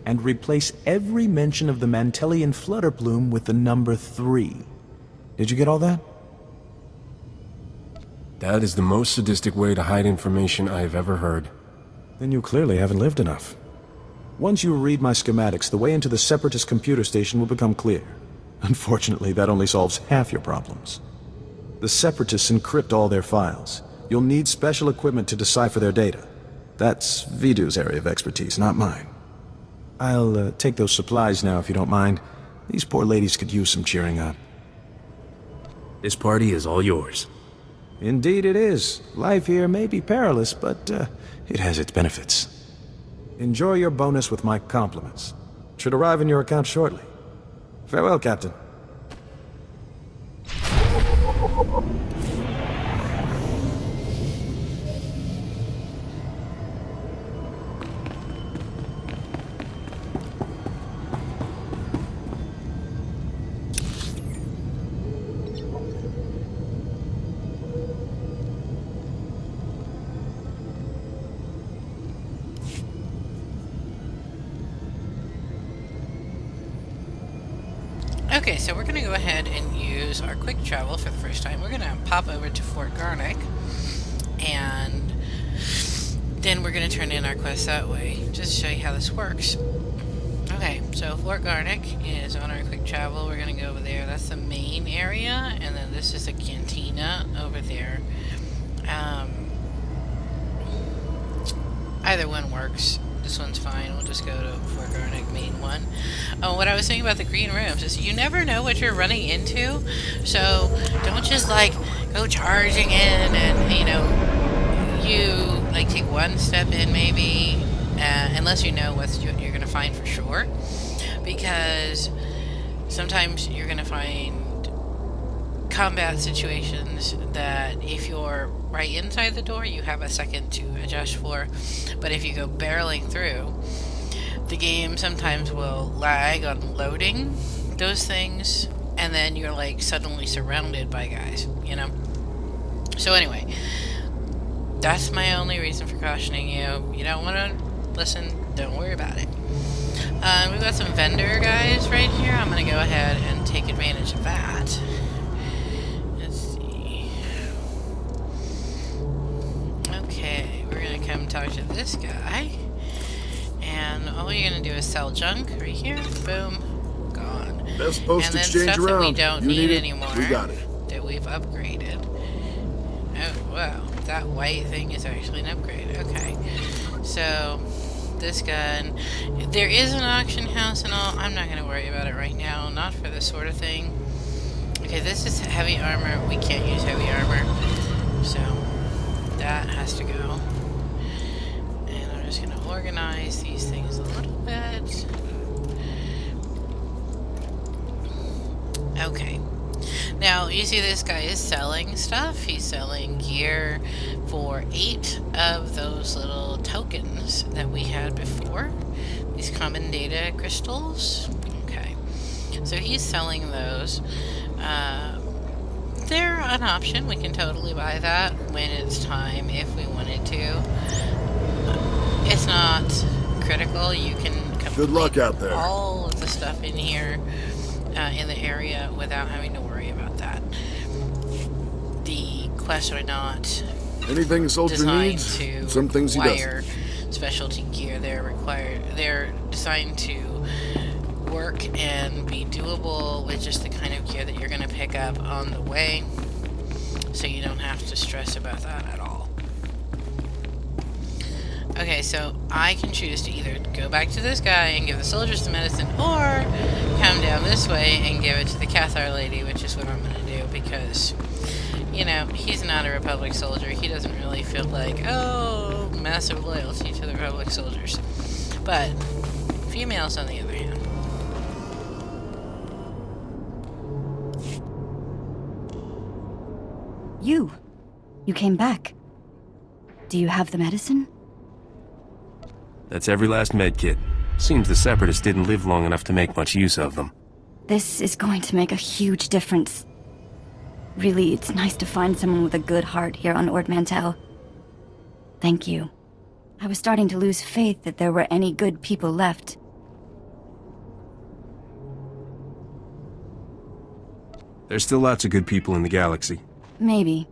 and replace every mention of the Mantellian flutter plume with the number 3. Did you get all that? That is the most sadistic way to hide information I have ever heard. Then you clearly haven't lived enough. Once you read my schematics, the way into the Separatist computer station will become clear. Unfortunately, that only solves half your problems. The Separatists encrypt all their files. You'll need special equipment to decipher their data. That's Vidu's area of expertise, not mine. I'll take those supplies now if you don't mind. These poor ladies could use some cheering up. This party is all yours. Indeed it is. Life here may be perilous, but it has its benefits. Enjoy your bonus with my compliments. Should arrive in your account shortly. Farewell, Captain. Okay, so we're going to go ahead and use our quick travel for the first time. We're going to pop over to Fort Garnick, and then we're going to turn in our quest that way, just to show you how this works. Okay, so Fort Garnick is on our quick travel. We're going to go over there. That's the main area, and then this is the cantina over there. Either one works. This one's fine. We'll just go to Fort Garnick, main one. What I was saying about the green rooms is you never know what you're running into, so don't just like go charging in and you like take one step in maybe, unless you know what you're going to find for sure, because sometimes you're going to find combat situations that if you're right inside the door you have a second to adjust for, but if you go barreling through, the game sometimes will lag on loading those things, and then you're like suddenly surrounded by guys, So anyway, that's my only reason for cautioning you. You don't want to listen, don't worry about it. We've got some vendor guys right here. I'm going to go ahead and take advantage of that. Let's see. Okay, we're going to come talk to this guy. And all you're going to do is sell junk right here. Boom. Gone. Best post and then exchange stuff around. that we don't You need need it? anymore. We got it. That we've upgraded. Oh, wow. That white thing is actually an upgrade. Okay. So, this gun. There is an auction house and all. I'm not going to worry about it right now. Not for this sort of thing. Okay, this is heavy armor. We can't use heavy armor. So, that has to go. And I'm just going to organize these things a little bit. Okay. Now, you see this guy is selling stuff. He's selling gear for 8 of those little tokens that we had before. These common data crystals. Okay. So he's selling those. They're an option. We can totally buy that when it's time if we wanted to. It's not critical. You can complete Good luck out there. all of the stuff in here in the area without having to worry about that. The quests are not Anything a soldier designed needs, to some things he require doesn't. specialty gear. They're designed to work and be doable with just the kind of gear that you're going to pick up on the way, so you don't have to stress about that at all. Okay, so I can choose to either go back to this guy and give the soldiers the medicine, or come down this way and give it to the Cathar lady, which is what I'm going to do, because, he's not a Republic soldier. He doesn't really feel like, massive loyalty to the Republic soldiers. But females, on the other hand. You came back. Do you have the medicine? That's every last med kit. Seems the Separatists didn't live long enough to make much use of them. This is going to make a huge difference. Really, it's nice to find someone with a good heart here on Ord Mantell. Thank you. I was starting to lose faith that there were any good people left. There's still lots of good people in the galaxy. Maybe.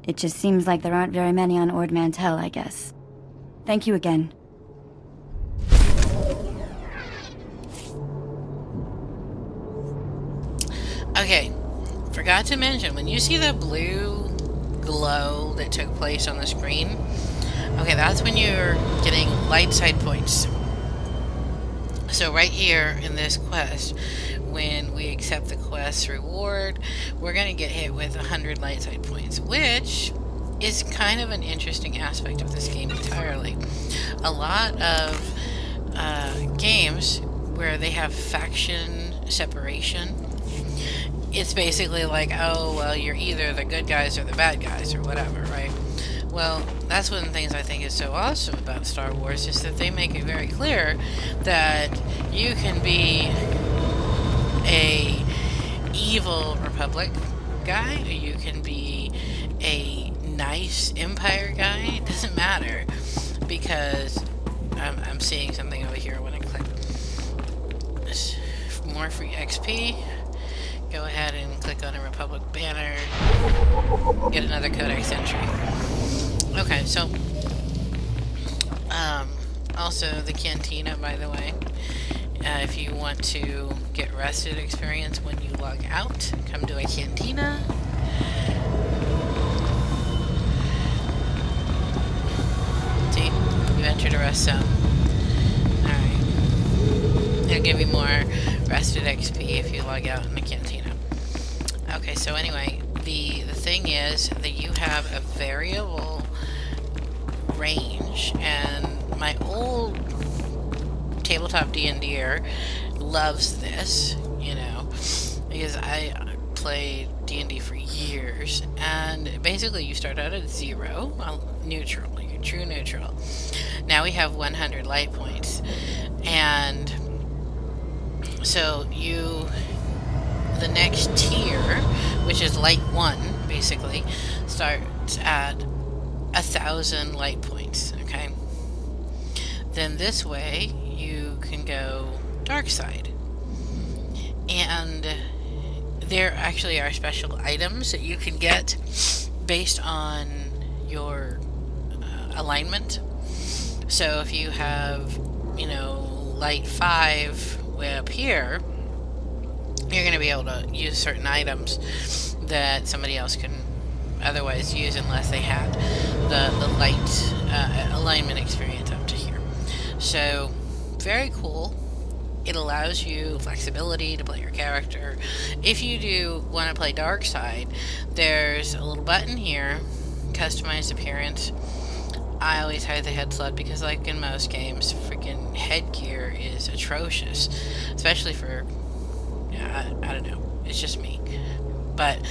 It just seems like there aren't very many on Ord Mantell, I guess. Thank you again. Okay, forgot to mention, when you see the blue glow that took place on the screen, okay, that's when you're getting light side points. So right here in this quest, when we accept the quest reward, we're going to get hit with 100 light side points, which is kind of an interesting aspect of this game entirely. A lot of games where they have faction separation, it's basically like, oh, well, you're either the good guys or the bad guys or whatever, right? Well, that's one of the things I think is so awesome about Star Wars, is that they make it very clear that you can be a evil Republic guy, or you can be a nice Empire guy. It doesn't matter, because I'm seeing something over here when I click more free XP. Go ahead and click on a Republic banner, get another Codex entry. Okay, so also the cantina, by the way, if you want to get rested experience when you log out, come to a cantina. See, you entered a rest zone. Alright, it'll give you more rested XP if you log out in the cantina. Okay, so anyway, the thing is that you have a variable range, and my old tabletop D&D'er loves this, you know, because I played D&D for years, and basically you start out at 0, well, neutral, you're true neutral. Now we have 100 light points, and so the next tier, which is light 1, basically, starts at 1,000 light points, okay? Then this way, you can go dark side. And there actually are special items that you can get based on your alignment. So if you have, you know, light 5 way up here, you're going to be able to use certain items that somebody else can otherwise use unless they had the light alignment experience up to here. So, very cool. It allows you flexibility to play your character. If you do want to play dark side, there's a little button here, customized appearance. I always hide the head slot because, like in most games, freaking headgear is atrocious, especially for, I don't know, it's just me. But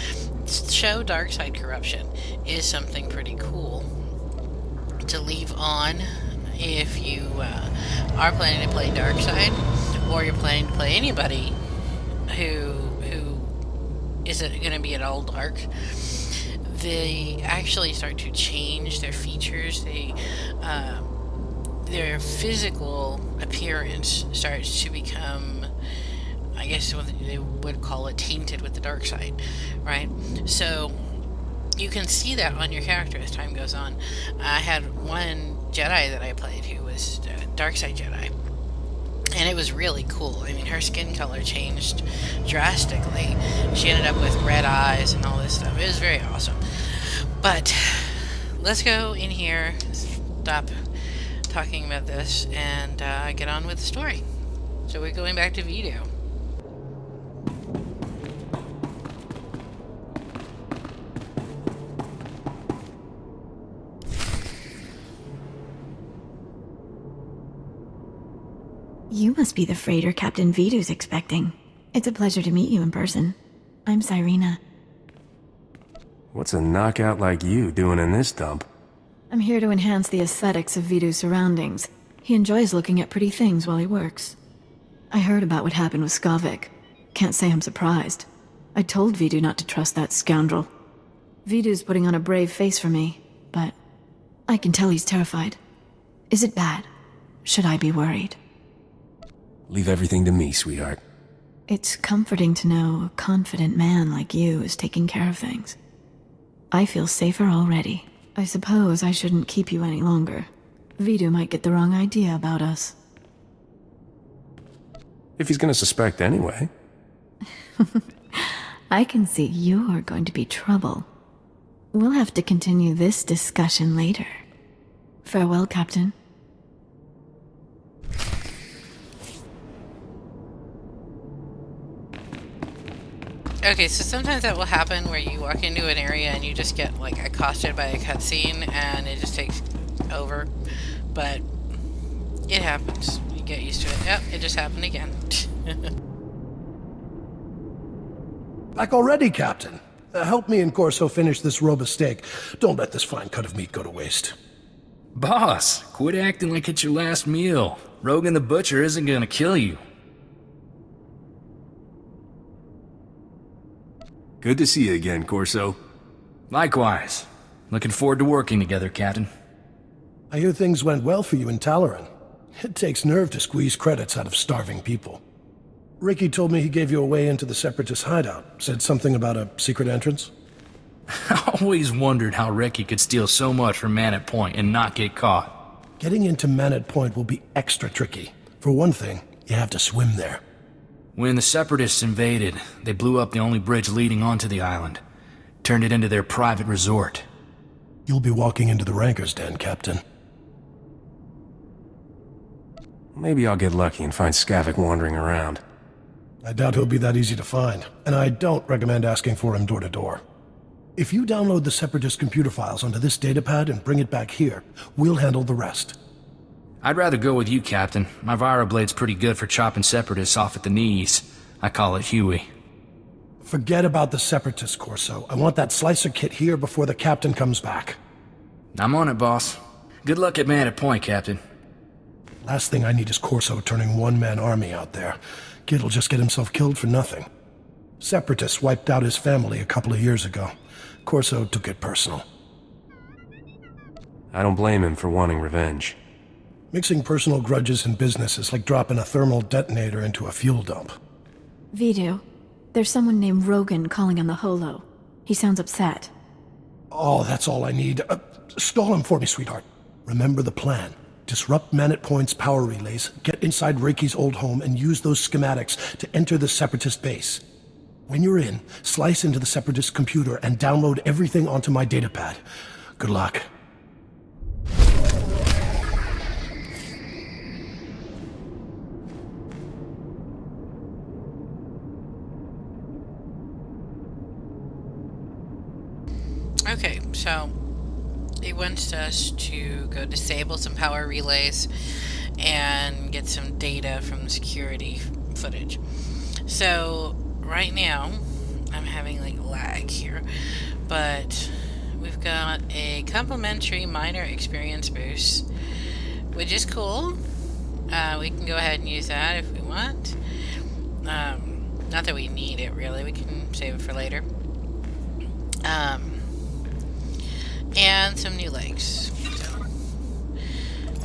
show dark side corruption is something pretty cool to leave on if you are planning to play dark side, or you're planning to play anybody who isn't going to be at all dark. They actually start to change their features. Their physical appearance starts to become, I guess what they would call it, tainted with the dark side, right? So you can see that on your character as time goes on. I had one Jedi that I played who was a dark side Jedi, and it was really cool. I mean, her skin color changed drastically. She ended up with red eyes and all this stuff. It was very awesome. But let's go in here, stop talking about this, and get on with the story. So we're going back to Vito. You must be the freighter Captain Vito's expecting. It's a pleasure to meet you in person. I'm Cyrena. What's a knockout like you doing in this dump? I'm here to enhance the aesthetics of Vito's surroundings. He enjoys looking at pretty things while he works. I heard about what happened with Skavik. Can't say I'm surprised. I told Vito not to trust that scoundrel. Vito's putting on a brave face for me, but I can tell he's terrified. Is it bad? Should I be worried? Leave everything to me, sweetheart. It's comforting to know a confident man like you is taking care of things. I feel safer already. I suppose I shouldn't keep you any longer. Vidu might get the wrong idea about us. If he's gonna suspect anyway. I can see you're going to be trouble. We'll have to continue this discussion later. Farewell, Captain. Okay, so sometimes that will happen where you walk into an area and you just get, like, accosted by a cutscene and it just takes over. But it happens. You get used to it. Yep, it just happened again. Back already, Captain. Help me and Corso finish this robe of steak. Don't let this fine cut of meat go to waste. Boss, quit acting like it's your last meal. Rogan the Butcher isn't gonna kill you. Good to see you again, Corso. Likewise. Looking forward to working together, Captain. I hear things went well for you in Talaran. It takes nerve to squeeze credits out of starving people. Ricky told me he gave you a way into the Separatist hideout. Said something about a secret entrance? I always wondered how Ricky could steal so much from Man Point and not get caught. Getting into Man Point will be extra tricky. For one thing, you have to swim there. When the Separatists invaded, they blew up the only bridge leading onto the island. Turned it into their private resort. You'll be walking into the Ranker's Den, Captain. Maybe I'll get lucky and find Skavik wandering around. I doubt he'll be that easy to find, and I don't recommend asking for him door to door. If you download the Separatist computer files onto this datapad and bring it back here, we'll handle the rest. I'd rather go with you, Captain. My Viroblade's pretty good for chopping Separatists off at the knees. I call it Huey. Forget about the Separatists, Corso. I want that slicer kit here before the Captain comes back. I'm on it, boss. Good luck at Man Point, Captain. Last thing I need is Corso turning one-man army out there. Kid'll just get himself killed for nothing. Separatists wiped out his family a couple of years ago. Corso took it personal. I don't blame him for wanting revenge. Mixing personal grudges and business is like dropping a thermal detonator into a fuel dump. Vidu, there's someone named Rogan calling on the holo. He sounds upset. Oh, that's all I need. Stall him for me, sweetheart. Remember the plan. Disrupt Man Point's power relays, get inside Reiki's old home, and use those schematics to enter the Separatist base. When you're in, slice into the Separatist computer and download everything onto my datapad. Good luck. Okay, so he wants us to go disable some power relays and get some data from the security footage. So right now I'm having like lag here, but we've got a complimentary minor experience boost, which is cool. We can go ahead and use that if we want. Not that we need it really, we can save it for later. And some new legs. So,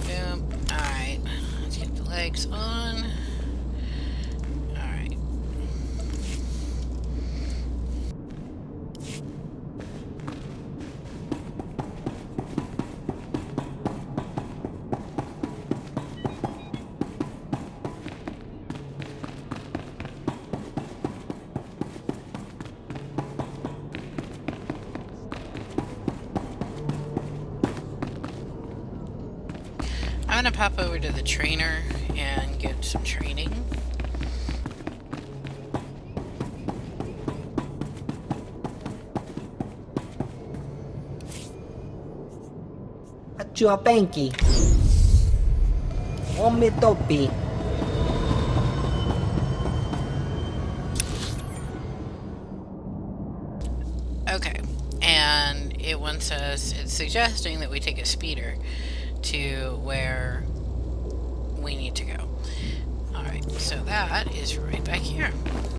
boom. Alright. Let's get the legs on. Alright. I'm gonna pop over to the trainer and get some training. Achua Benki. Omitopi. Okay, and it wants us, it's suggesting that we take a speeder to where we need to go. Alright, so that is right back here.